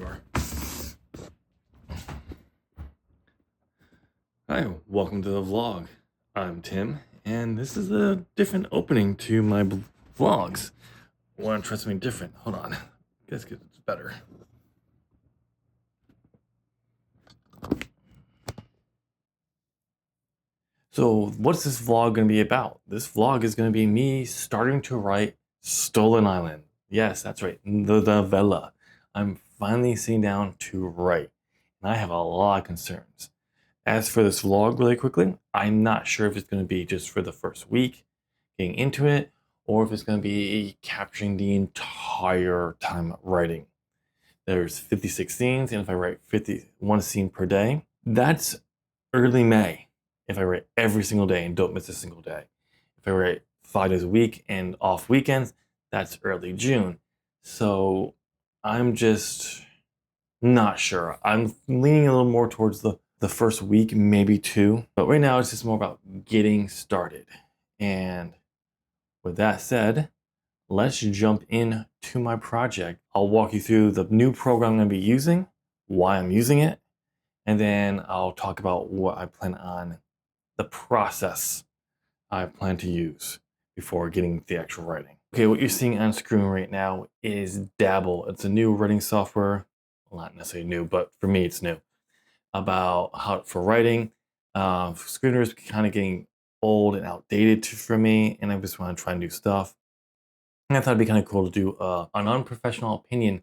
you are. Hi, welcome to the vlog. I'm Tim, and this is a different opening to my vlogs. I want to try something different. Hold on. Guess it's better. So, what's this vlog going to be about? This vlog is going to be me starting to write Stolen Island. Yes, that's right, the novella. I'm finally sitting down to write, and I have a lot of concerns. As for this vlog, really quickly, I'm not sure if it's going to be just for the first week, getting into it, or if it's going to be capturing the entire time writing. There's 56 scenes, and if I write 51 scene per day, that's early May. If I write every single day and don't miss a single day. If I write 5 days a week and off weekends, that's early June. So I'm just not sure. I'm leaning a little more towards the first week, maybe 2. But right now it's just more about getting started. And with that said, let's jump into my project. I'll walk you through the new program I'm going to be using, why I'm using it, and then I'll talk about what I plan on, the process I plan to use before getting the actual writing. Okay, what you're seeing on screen right now is Dabble. It's a new writing software. Well, not necessarily new, but for me it's new. About how for writing. Screeners kind of getting old and outdated for me, and I just want to try new stuff. And I thought it'd be kind of cool to do an unprofessional opinion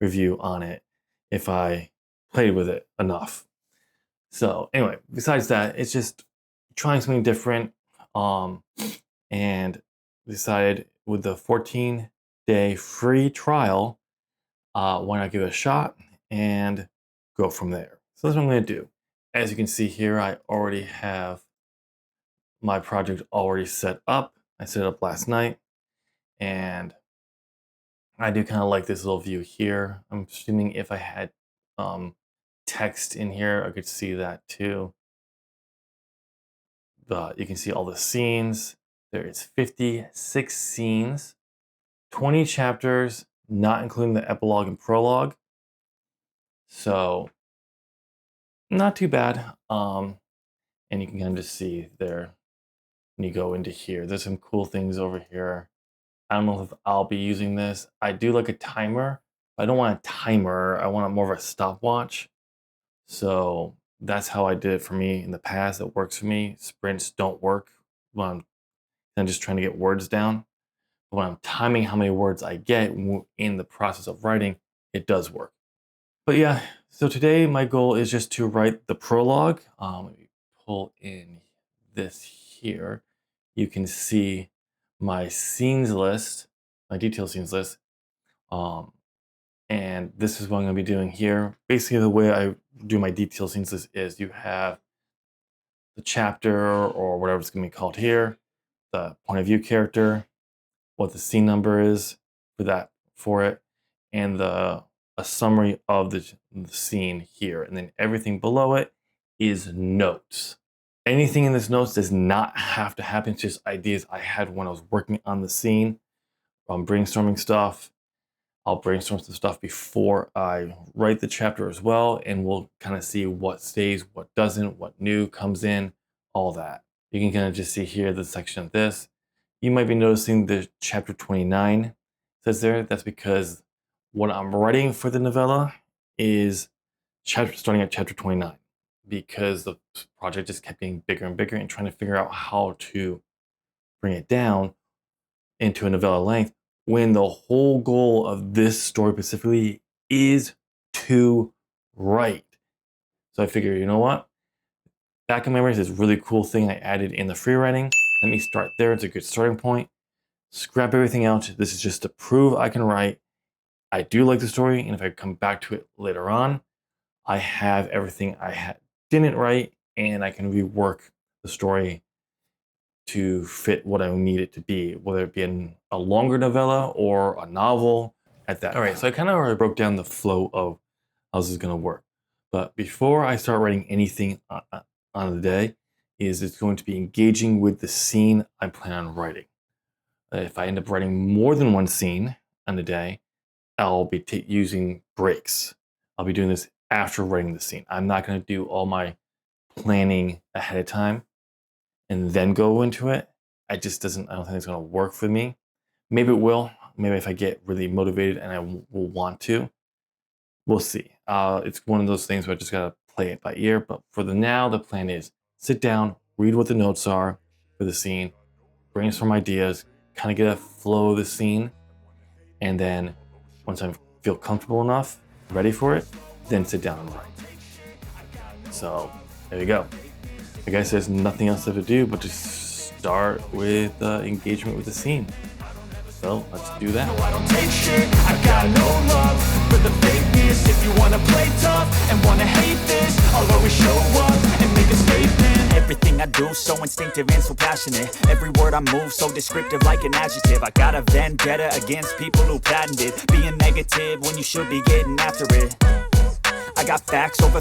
review on it if I played with it enough. So anyway, besides that, it's just trying something different, and decided with the 14-day free trial, why not give it a shot and go from there. So that's what I'm going to do. As you can see here, I already have my project already set up. I set it up last night, and I do kind of like this little view here. I'm assuming if I had text in here, I could see that too. But you can see all the scenes. There is 56 scenes, 20 chapters, not including the epilogue and prologue. So not too bad. And you can kind of just see there when you go into here. There's some cool things over here. I don't know if I'll be using this. I do like a timer. But I don't want a timer. I want more of a stopwatch. So that's how I did it for me in the past. It works for me. Sprints don't work when I'm just trying to get words down. But when I'm timing how many words I get in the process of writing, it does work. But yeah, so today my goal is just to write the prologue. Let me pull in this here. You can see my scenes list, my detail scenes list. And this is what I'm going to be doing here. Basically, the way I do my detail scenes list is you have the chapter or whatever it's going to be called here, the point of view character, what the scene number is for it, and a summary of the scene here. And then everything below it is notes. Anything in this notes does not have to happen. It's just ideas I had when I was working on the scene. Brainstorming stuff. I'll brainstorm some stuff before I write the chapter as well, and we'll kind of see what stays, what doesn't, what new comes in, all that. You can kind of just see here the section of this. You might be noticing the chapter 29 says there. That's because what I'm writing for the novella is starting at chapter 29, because the project just kept getting bigger and bigger and trying to figure out how to bring it down into a novella length when the whole goal of this story specifically is to write. So I figured, you know what? Back in memory is this really cool thing I added in the free writing. Let me start there. It's a good starting point. Scrap everything out. This is just to prove I can write. I do like the story, and if I come back to it later on, I have everything I didn't write, and I can rework the story to fit what I need it to be, whether it be a longer novella or a novel at that. All right, so I kind of already broke down the flow of how this is going to work. But before I start writing anything on the day, it's going to be engaging with the scene I plan on writing. If I end up writing more than one scene on the day, I'll be using breaks. I'll be doing this after writing the scene. I'm not going to do all my planning ahead of time and then go into it. I don't think it's going to work for me. Maybe it will. Maybe if I get really motivated and I will want to, we'll see. It's one of those things where I just got to play it by ear. But for the now, the plan is sit down, read what the notes are for the scene, brainstorm ideas, kind of get a flow of the scene. And then once I feel comfortable enough, ready for it, then sit down and write. So there you go. I guess there's nothing else to do but just start with engagement with the scene. So let's do that. No, I don't take shit. I got no love for the fakeness. If you wanna play tough and wanna hate this, I'll always show up and make a statement. Everything I do so instinctive and so passionate. Every word I move so descriptive like an adjective. I got a vendetta against people who patented being negative when you should be getting after it. I got facts over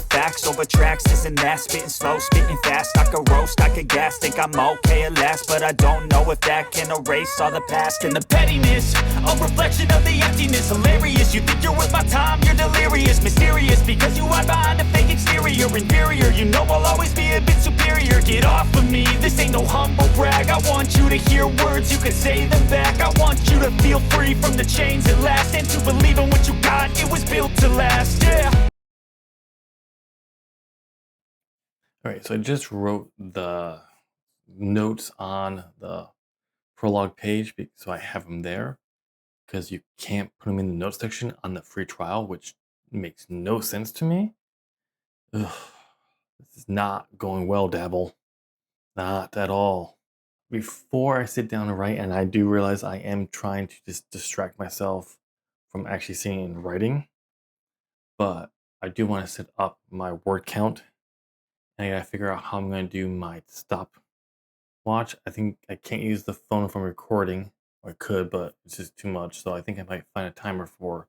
tracks, this and that. Spitting slow, spitting fast. I could roast, I could gas. Think I'm okay at last, but I don't know if that can erase all the past. And the pettiness, a reflection of the emptiness. Hilarious, you think you're worth my time, you're delirious. Mysterious, because you hide behind a fake exterior. Inferior, you know I'll always be a bit superior. Get off of me, this ain't no humble brag. I want you to hear words, you can say them back. I want you to feel free from the chains at last, and to believe in what you got, it was built to last, yeah. All right, so I just wrote the notes on the prologue page, so I have them there, because you can't put them in the notes section on the free trial, which makes no sense to me. Ugh, this is not going well, Dabble. Not at all. Before I sit down and write, and I do realize I am trying to just distract myself from actually sitting and writing, but I do want to set up my word count, and I gotta figure out how I'm gonna do my stopwatch. I think I can't use the phone if I'm recording. I could, but it's just too much. So I think I might find a timer for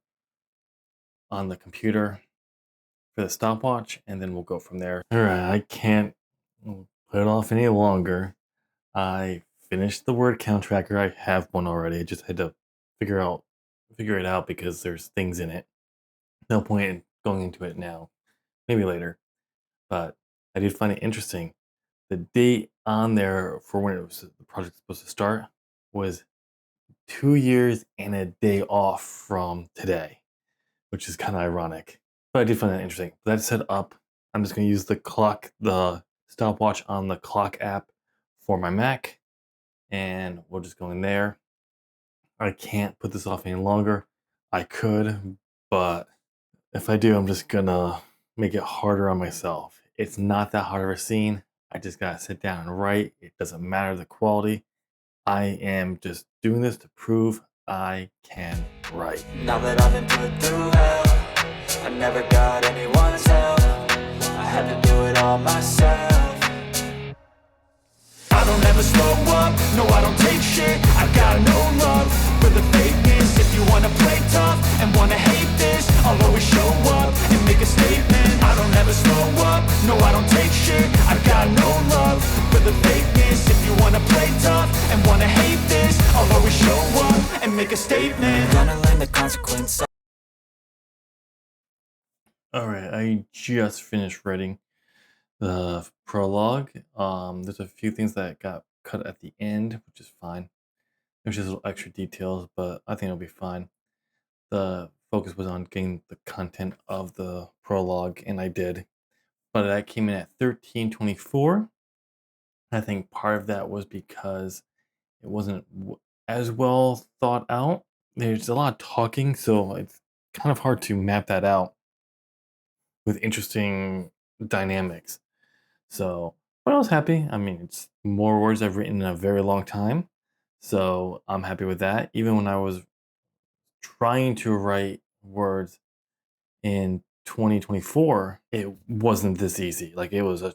on the computer for the stopwatch, and then we'll go from there. All right, I can't put it off any longer. I finished the word count tracker. I have one already. I just had to figure it out because there's things in it. No point in going into it now. Maybe later. But I did find it interesting. The date on there for when the project was supposed to start was 2 years and a day off from today, which is kind of ironic. But I did find that interesting. That's set up. I'm just going to use the stopwatch on the clock app for my Mac, and we'll just go in there. I can't put this off any longer. I could, but if I do, I'm just gonna make it harder on myself. It's not that hard of a scene. I just gotta sit down and write. It doesn't matter the quality. I am just doing this to prove I can write. Now that I've been put through hell, I never got anyone's help. I had to do it all myself. I don't ever slow up, no I don't take shit. I got no love for the fakeness. If you wanna play tough and wanna hate this, I'll always show up and make a statement. I don't ever slow up, no I don't take shit. I got no love for the fakeness. If you wanna play tough and wanna hate this, I'll always show up and make a statement. I'm gonna learn the consequence. Alright, I just finished writing the prologue. There's a few things that got cut at the end, which is fine. There's just little extra details, but I think it'll be fine. The focus was on getting the content of the prologue, and I did. But that came in at 1324. I think part of that was because it wasn't as well thought out. There's a lot of talking, so it's kind of hard to map that out with interesting dynamics. So, but I was happy. I mean, it's more words I've written in a very long time. So I'm happy with that. Even when I was trying to write words in 2024, it wasn't this easy. Like it was a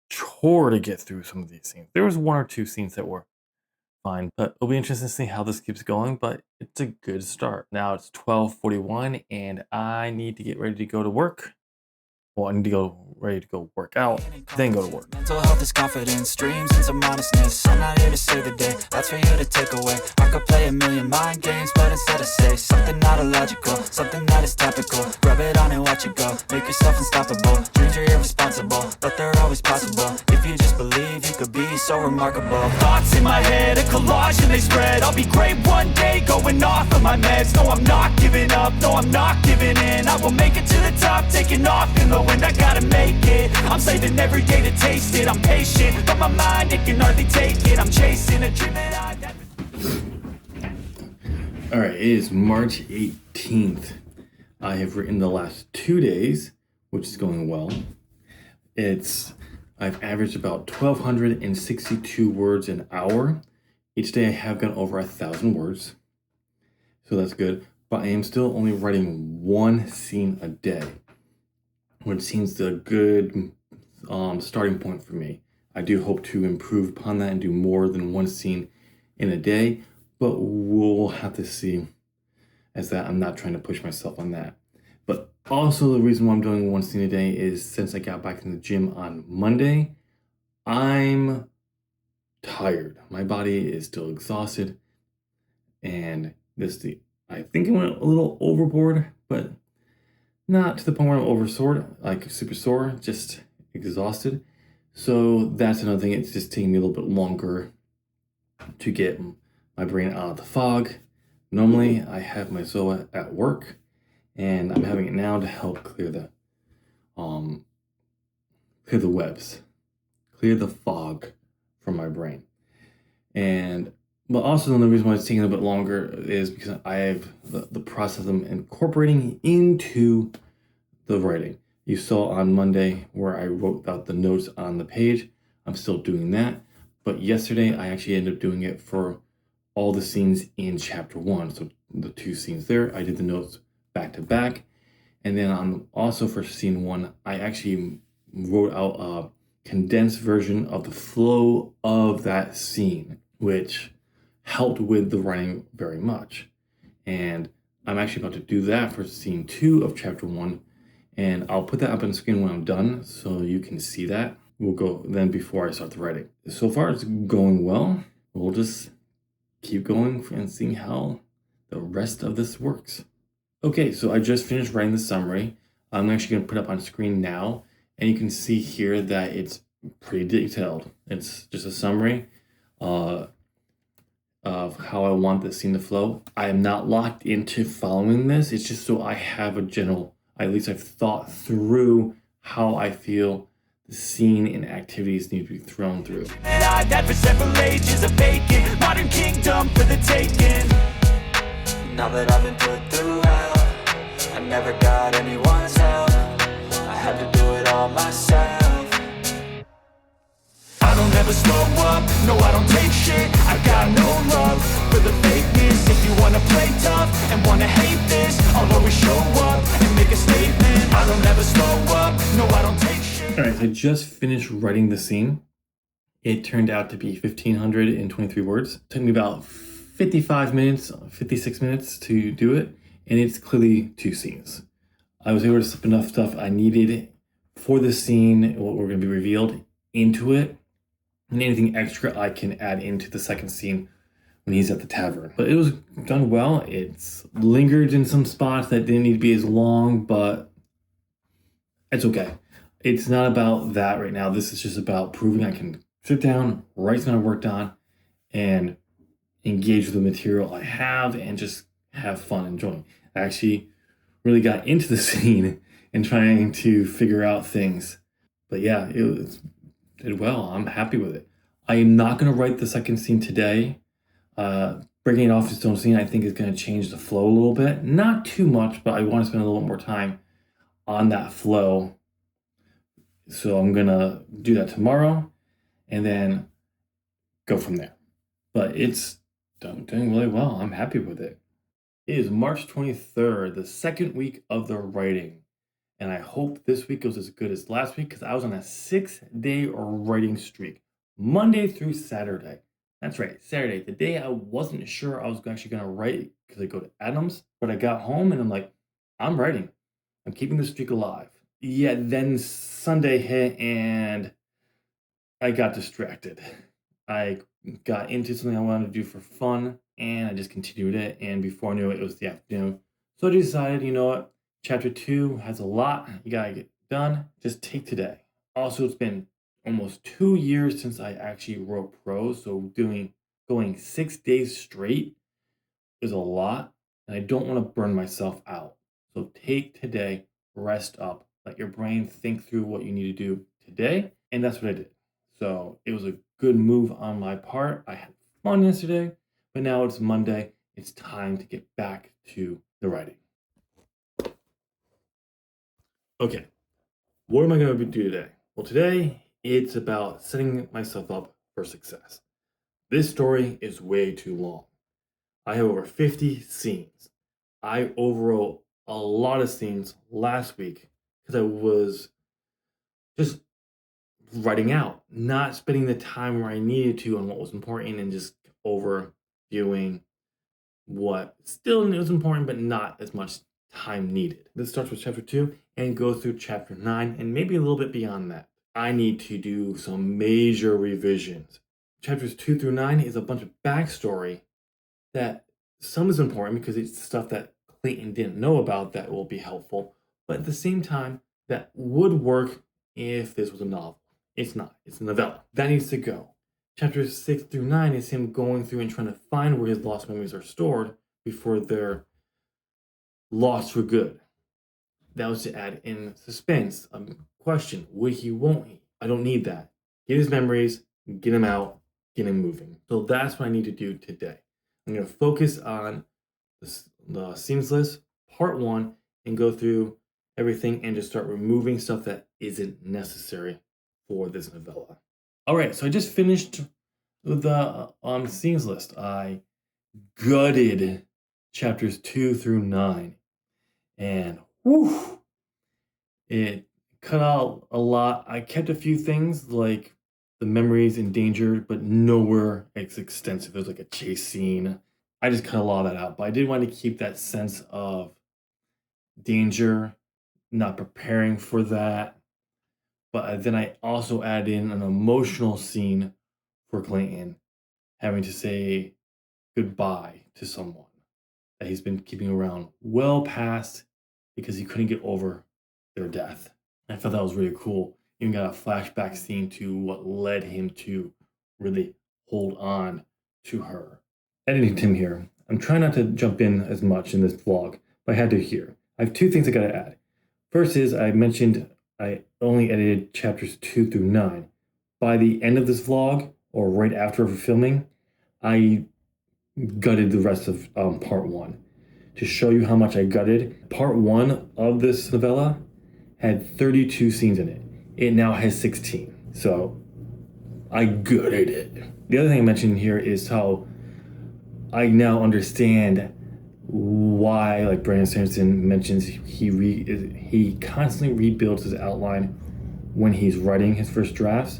chore to get through some of these scenes. There was one or two scenes that were fine, but it'll be interesting to see how this keeps going, but it's a good start. Now it's 12:41 and I need to get ready to go to work. well, I need to go ready to go work out, then go to work. Mental health is confidence, dreams and some honestness. I'm not here to save the day, that's for you to take away. I could play a million mind games, but instead I say something not illogical, something that is topical. Rub it on and watch it go, make yourself unstoppable. Dreams are irresponsible, but they're always possible. If you just believe, you could be so remarkable. Thoughts in my head, a collage and they spread. I'll be great one day, going off of my meds. No, I'm not giving up, no, I'm not giving in. I will make it to the top, taking off in the wind. I gotta make it, I'm saving every day to taste it. I'm patient, but my mind, it can hardly take it. I'm chasing a dream that All right, it is March 18th. I have written the last 2 days, which is going well. I've averaged about 1,262 words an hour. Each day I have gone over 1,000 words, so that's good. But I am still only writing one scene a day, which seems a good starting point for me. I do hope to improve upon that and do more than one scene in a day, but we'll have to see, as that I'm not trying to push myself on that. But also the reason why I'm doing one scene a day is since I got back in the gym on Monday, I'm tired. My body is still exhausted, and I think I went a little overboard, but not to the point where I'm oversore, like super sore, just exhausted. So that's another thing. It's just taking me a little bit longer to get my brain out of the fog. Normally I have my Zoa at work, and I'm having it now to help clear the webs, clear the fog from my brain. But also another reason why it's taking a bit longer is because I have the process of incorporating into the writing. You saw on Monday where I wrote out the notes on the page. I'm still doing that. But yesterday I actually ended up doing it for all the scenes in chapter 1. So the 2 scenes there, I did the notes back to back. And then also for scene 1, I actually wrote out a condensed version of the flow of that scene, which helped with the writing very much. And I'm actually about to do that for scene 2 of chapter 1. And I'll put that up on the screen when I'm done so you can see that. We'll go then before I start the writing. So far it's going well. We'll just keep going and seeing how the rest of this works. Okay, so I just finished writing the summary. I'm actually going to put it up on screen now, and you can see here that it's pretty detailed. It's just a summary of how I want the scene to flow. I am not locked into following this. It's just so I have a general, at least I've thought through how I feel the scene and activities need to be thrown through. And I've had for several ages of vacant modern kingdom for the taking. Now that I've been put through hell, I never got anyone's help. I had to do it all myself. I don't ever slow up, no I don't take shit. I got no love for the fakeness. If you wanna play tough and wanna hate this, I'll always show up and make a statement. I don't ever slow up, no I don't take shit. All right, so I just finished writing the scene. It turned out to be 1,523 words. It took me about 56 minutes to do it, and it's clearly 2 scenes. I was able to slip enough stuff I needed for the scene, what we're going to be revealed, into it, and anything extra I can add into the second scene when he's at the tavern. But it was done well. It's lingered in some spots that didn't need to be as long, but it's okay. It's not about that right now. This is just about proving I can sit down, write something I worked on, and engage with the material I have and just have fun enjoying. I actually really got into the scene and trying to figure out things. But yeah, it did well. I'm happy with it. I am not going to write the second scene today. Breaking it off its own scene, I think, is going to change the flow a little bit. Not too much, but I want to spend a little bit more time on that flow. So I'm going to do that tomorrow and then go from there. But it's doing really well. I'm happy with it. It is March 23rd, the second week of the writing. And I hope this week goes as good as last week because I was on a 6-day writing streak, Monday through Saturday. That's right, Saturday, the day I wasn't sure I was actually going to write because I go to Adams, but I got home and I'm like, I'm writing. I'm keeping the streak alive. yeah, then Sunday hit and I got distracted. I got into something I wanted to do for fun and I just continued it. And before I knew it, it was the afternoon. So I decided, you know what? Chapter two has a lot you gotta get done. Just take today. Also, it's been almost 2 years since I actually wrote prose. So going 6 days straight is a lot. And I don't want to burn myself out. So take today, rest up, let your brain think through what you need to do today. And that's what I did. So it was a good move on my part. I had fun yesterday, but now it's Monday. It's time to get back to the writing. Okay, what am I going to do today? Well, today it's about setting myself up for success. This story is way too long. I have over 50 scenes. I overwrote a lot of scenes last week because I was just writing out, not spending the time where I needed to on what was important and just overviewing what still was important, but not as much time needed. This starts with chapter 2 and goes through chapter 9 and maybe a little bit beyond that. I need to do some major revisions. Chapters 2 through 9 is a bunch of backstory that some is important because it's stuff that Clayton didn't know about that will be helpful, but at the same time, that would work if this was a novel. It's not, it's a novella. That needs to go. Chapters 6 through 9 is him going through and trying to find where his lost memories are stored before they're lost for good. That was to add in suspense, a question, would he, won't he? I don't need that. Get his memories, get him out, get him moving. So that's what I need to do today. I'm going to focus on the scenes list, part 1, and go through everything and just start removing stuff that isn't necessary for this novella. All right, so I just finished the scenes list. I gutted chapters 2 through 9, and whew, it cut out a lot. I kept a few things like the memories endangered, but nowhere it's extensive. There's like a chase scene. I just cut a lot of that out, but I did want to keep that sense of danger, not preparing for that. But then I also added in an emotional scene for Clayton having to say goodbye to someone that he's been keeping around well past because he couldn't get over their death. I felt that was really cool. Even got a flashback scene to what led him to really hold on to her. Editing Tim here. I'm trying not to jump in as much in this vlog, but I had to here. I have two things I gotta add. First is I mentioned I only edited chapters 2 through 9. By the end of this vlog, or right after filming, I gutted the rest of part 1. To show you how much I gutted, part 1 of this novella had 32 scenes in it. It now has 16. So I gutted it. The other thing I mentioned here is how I now understand why, like Brandon Sanderson mentions, he constantly rebuilds his outline when he's writing his first drafts,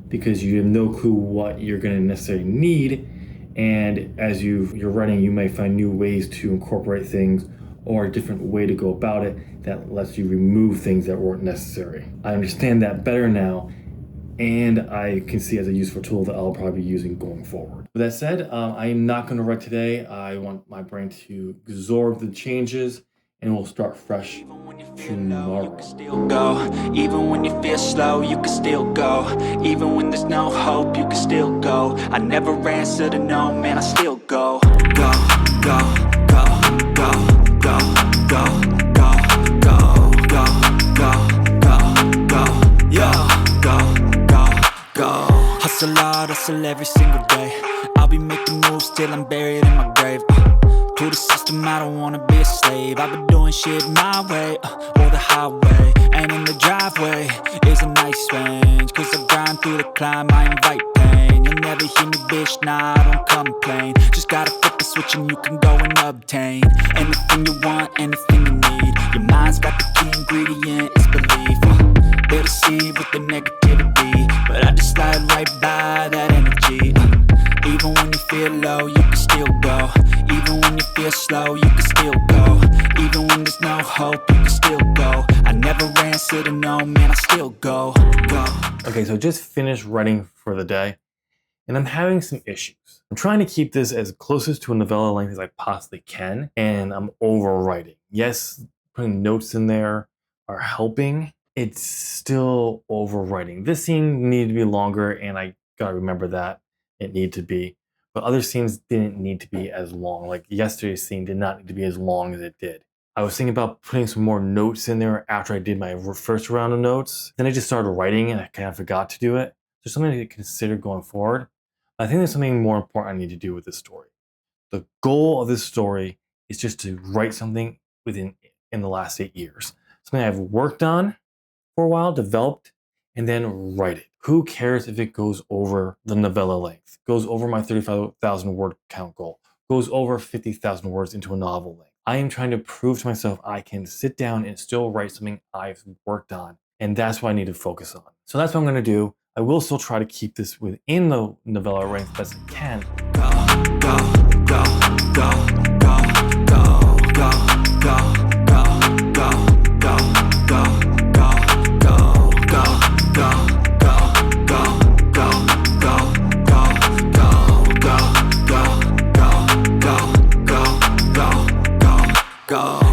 because you have no clue what you're going to necessarily need, and as you're writing, you may find new ways to incorporate things or a different way to go about it that lets you remove things that weren't necessary. I understand that better now, and I can see it as a useful tool that I'll probably be using going forward. With that said, I'm not going to write today. I want my brain to absorb the changes, and we'll start fresh tomorrow. You can still go. Even when you feel slow, you can still go. Even when there's no hope, you can still go. I never answer to no, man, I still go. Go, go, go, go, go, go, go, go, go, go, go, go, yo, go. Hustle hard, hustle every single day. I'll be making moves till I'm buried in my grave. To the system, I don't wanna be a slave. I've been doing shit my way, or the highway. And in the driveway is a nice range, cause I grind through the climb, I invite pain. You'll never hear me, bitch, nah, I don't complain. Just gotta flip the switch and you can go and obtain anything you want, anything you need. Your mind's got the key ingredient, it's belief. They'll deceive with the negativity, but I just slide right by that energy. Even when you feel low, you can still go. Even when you feel slow, you can still go. Even when there's no hope, you can still go. I never answer Okay, so I just finished writing for the day, and I'm having some issues. I'm trying to keep this as closest to a novella length as I possibly can, and I'm overwriting. Yes, putting notes in there are helping. It's still overwriting. This scene needed to be longer, and I gotta remember that it needed to be. But other scenes didn't need to be as long. Like yesterday's scene did not need to be as long as it did. I was thinking about putting some more notes in there after I did my first round of notes. Then I just started writing and I kind of forgot to do it. There's something to consider going forward. I think there's something more important I need to do with this story. The goal of this story is just to write something in the last 8 years. Something I've worked on for a while, developed, and then write it. Who cares if it goes over the novella length, goes over my 35,000 word count goal, goes over 50,000 words into a novel length. I am trying to prove to myself I can sit down and still write something I've worked on. And that's what I need to focus on. So that's what I'm going to do. I will still try to keep this within the novella length best I can.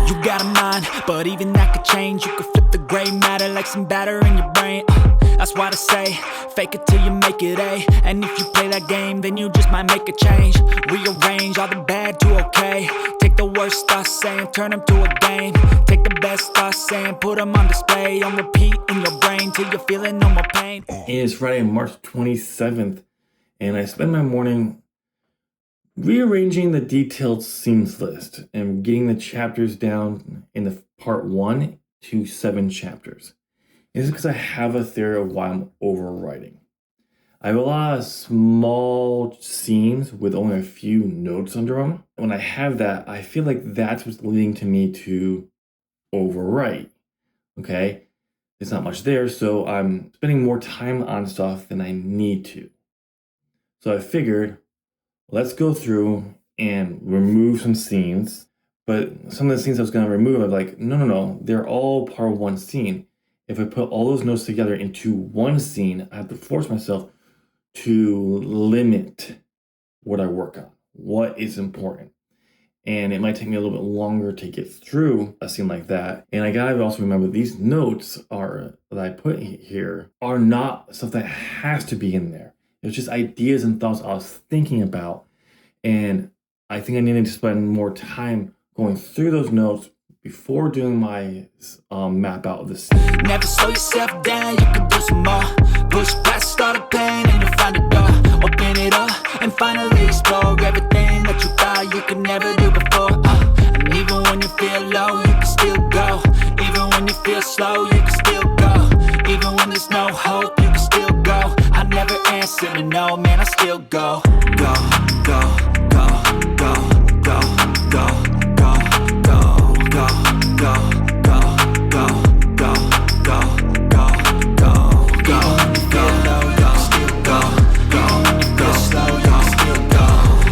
You got a mind, but even that could change. You could flip the gray matter like some batter in your brain. That's why I say, fake it till you make it A. And if you play that game, then you just might make a change. Rearrange all the bad to okay. Take the worst thoughts saying, turn them to a game. Take the best thoughts saying, put them on display. On repeat in your brain till you're feeling no more pain. It is Friday, March 27th, and I spend my morning rearranging the detailed scenes list and getting the chapters down in the part 1 to 7 chapters. This is because I have a theory of why I'm overwriting. I have a lot of small scenes with only a few notes under them. When I have that, I feel like that's what's leading to me to overwrite. Okay? There's not much there, so I'm spending more time on stuff than I need to. So I figured, let's go through and remove some scenes. But some of the scenes I was going to remove, I'm like, no, they're all part of one scene. If I put all those notes together into one scene, I have to force myself to limit what I work on, what is important. And it might take me a little bit longer to get through a scene like that. And I gotta also remember these notes that I put here are not stuff that has to be in there. It's just ideas and thoughts I was thinking about. And I think I needed to spend more time going through those notes before doing my map out of the scene. Never slow yourself down, you can do some more. Push past all the pain and you'll find a door. Open it up and finally explore everything that you thought you could never do before. And even when you feel low, you can still go. Even when you feel slow, you can still go. Even when there's no hope, you can still go. I never answer to no, man, I still go. Go, go, go, go, go, go, go, go, go, go, go, go, go, go, go, go, go. Even when you feel low, you can still go. Even when you feel slow, you can still go.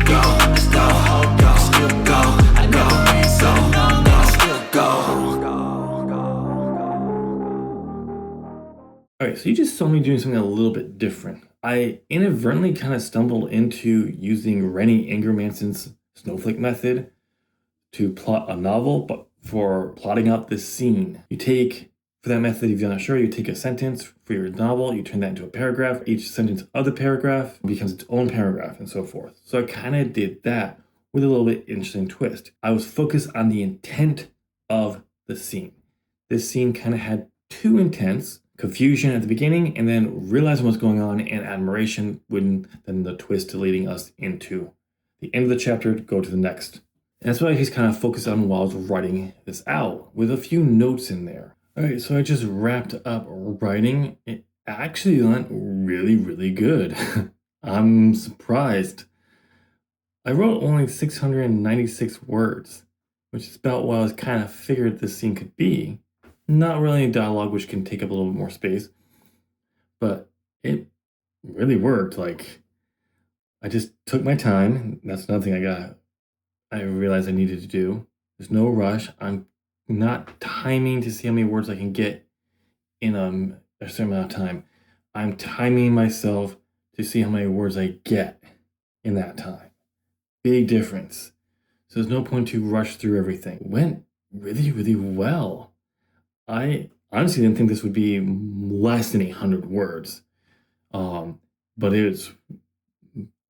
Even when there's no hope, you can still go. I never answer to no, man, I still go. All right, so you just saw me doing something a little bit different. I inadvertently kind of stumbled into using Rennie Ingermanson's snowflake method to plot a novel, but for plotting out this scene. For that method, if you're not sure, you take a sentence for your novel, you turn that into a paragraph. Each sentence of the paragraph becomes its own paragraph and so forth. So I kind of did that with a little bit interesting twist. I was focused on the intent of the scene. This scene kind of had two intents: confusion at the beginning and then realizing what's going on, and admiration when then the twist leading us into the end of the chapter to go to the next. And that's what I just kind of focused on while I was writing this out, with a few notes in there. All right, so I just wrapped up writing. It actually went really, really good. I'm surprised. I wrote only 696 words, which is about what I was kind of figured this scene could be. Not really any dialogue, which can take up a little bit more space, but it really worked. Like, I just took my time. That's another thing I realized I needed to do. There's no rush. I'm not timing to see how many words I can get in a certain amount of time. I'm timing myself to see how many words I get in that time. Big difference. So there's no point to rush through everything. It went really, really well. I honestly didn't think this would be less than 800 words, but it was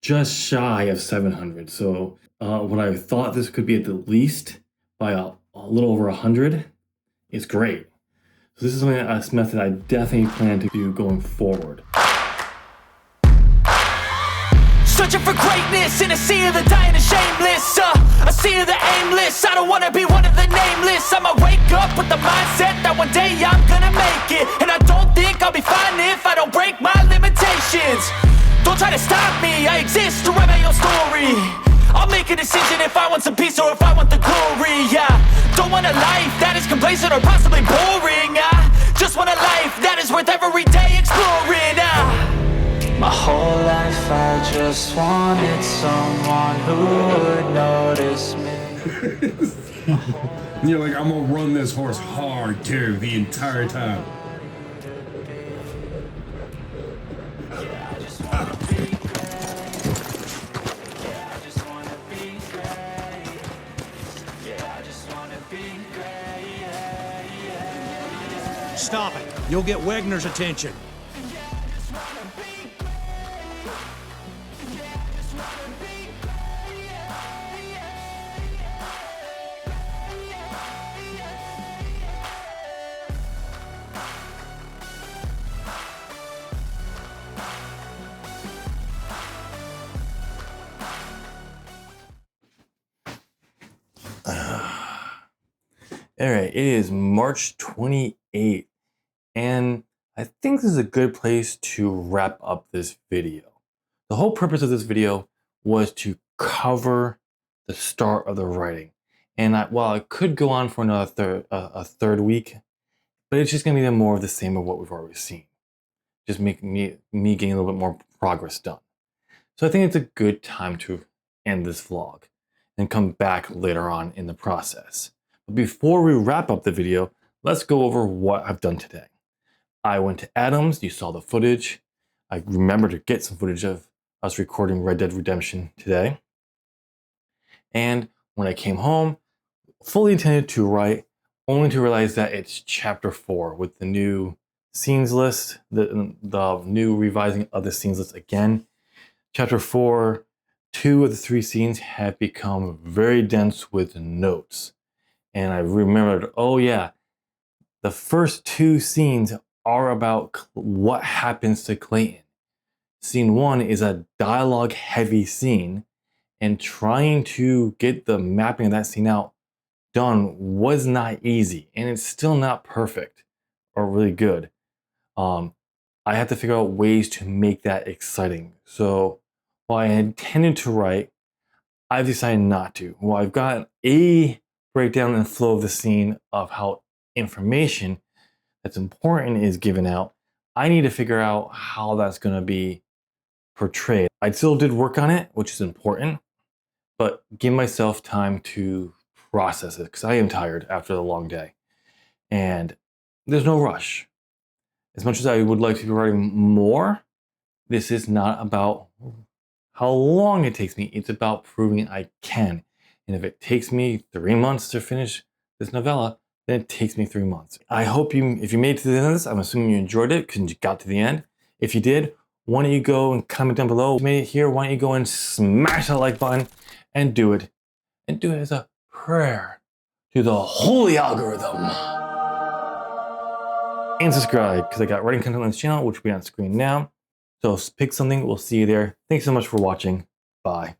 just shy of 700. So what I thought this could be at the least by a little over 100 is great. So this is a method I definitely plan to do going forward. Searching for greatness in a sea of the dying and shameless, a sea of the aimless. I don't wanna be one of the nameless. I'ma wake up with the mindset that one day I'm gonna make it, and I don't think I'll be fine if I don't break my limitations. Don't try to stop me, I exist to write my own story. I'll make a decision if I want some peace or if I want the glory, yeah. Don't want a life that is complacent or possibly boring, I just want a life that is worth every day exploring, My whole life I just wanted someone who would notice me. And you're like, I'm gonna run this horse hard too the entire time. Stop it. You'll get Wagner's attention. All right, it is March 28th, and I think this is a good place to wrap up this video. The whole purpose of this video was to cover the start of the writing. And while I could go on for another third week, but it's just gonna be more of the same of what we've already seen. Just making me getting a little bit more progress done. So I think it's a good time to end this vlog and come back later on in the process. But before we wrap up the video, let's go over what I've done today. I went to Adams, you saw the footage. I remembered to get some footage of us recording Red Dead Redemption today. And when I came home, fully intended to write, only to realize that it's chapter 4 with the new scenes list, the new revising of the scenes list again. Chapter 4, 2 of the 3 scenes have become very dense with notes. And I remembered, oh yeah, the first 2 scenes are about what happens to Clayton. Scene 1 is a dialogue heavy scene, and trying to get the mapping of that scene out done was not easy, and it's still not perfect or really good. I had to figure out ways to make that exciting. So while I intended to write, I've decided not to. Well, I've got a breakdown and flow of the scene of how information that's important is given out. I need to figure out how that's going to be portrayed. I still did work on it, which is important, but give myself time to process it because I am tired after the long day. And there's no rush. As much as I would like to be writing more, this is not about how long it takes me. It's about proving I can. And if it takes me 3 months to finish this novella, then it takes me 3 months. I hope if you made it to the end of this, I'm assuming you enjoyed it because you got to the end. If you did, why don't you go and comment down below. If you made it here, why don't you go and smash that like button and do it. And do it as a prayer to the holy algorithm. And subscribe because I got writing content on this channel, which will be on screen now. So pick something. We'll see you there. Thanks so much for watching. Bye.